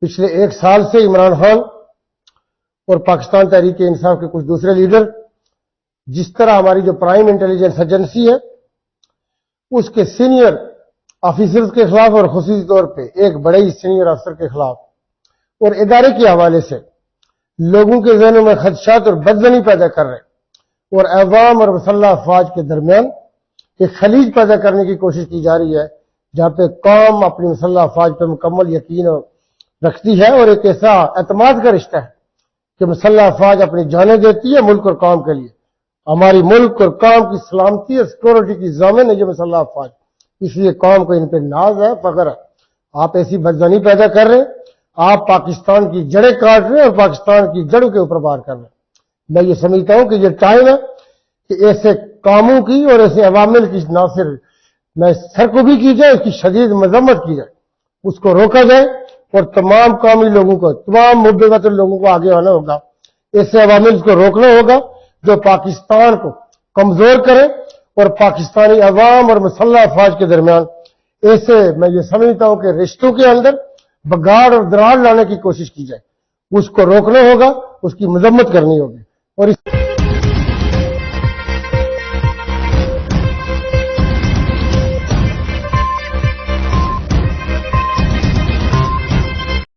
پچھلے ایک سال سے عمران خان اور پاکستان تحریک انصاف کے کچھ دوسرے لیڈر جس طرح ہماری جو پرائم انٹیلیجنس ایجنسی ہے اس کے سینئر آفیسرز کے خلاف اور خصوصی طور پہ ایک بڑے ہی سینئر افسر کے خلاف اور ادارے کے حوالے سے لوگوں کے ذہنوں میں خدشات اور بدزنی پیدا کر رہے اور عوام اور مسلح افواج کے درمیان ایک خلیج پیدا کرنے کی کوشش کی جا رہی ہے جہاں پہ قوم اپنی مسلح افواج پہ مکمل یقین رکھتی ہے اور ایک ایسا اعتماد کا رشتہ ہے کہ مسلح افواج اپنی جانیں دیتی ہے ملک اور قوم کے لیے. ہماری ملک اور قوم کی سلامتی اور سیکورٹی کی ضامن ہے یہ مسلح افواج. اس لیے قوم کو ان پہ ناز ہے، فخر ہے. آپ ایسی بدزنی پیدا کر رہے ہیں، آپ پاکستان کی جڑیں کاٹ رہے ہیں اور پاکستان کی جڑوں کے اوپر وار کر رہے ہیں. میں یہ سمجھتا ہوں کہ یہ ٹائم ہے کہ ایسے کاموں کی اور ایسے عوامل کی نہ صرف میں سرکوبی کی جائے، اس کی شدید مذمت کی جائے، اس کو روکا جائے اور تمام قومی لوگوں کو، تمام مدعے وطن لوگوں کو آگے آنا ہوگا. ایسے عوامل کو روکنا ہوگا جو پاکستان کو کمزور کرے اور پاکستانی عوام اور مسلح افواج کے درمیان ایسے میں یہ سمجھتا ہوں کہ رشتوں کے اندر بگاڑ اور دراڑ لانے کی کوشش کی جائے. اس کو روکنا ہوگا، اس کی مذمت کرنی ہوگی اور اس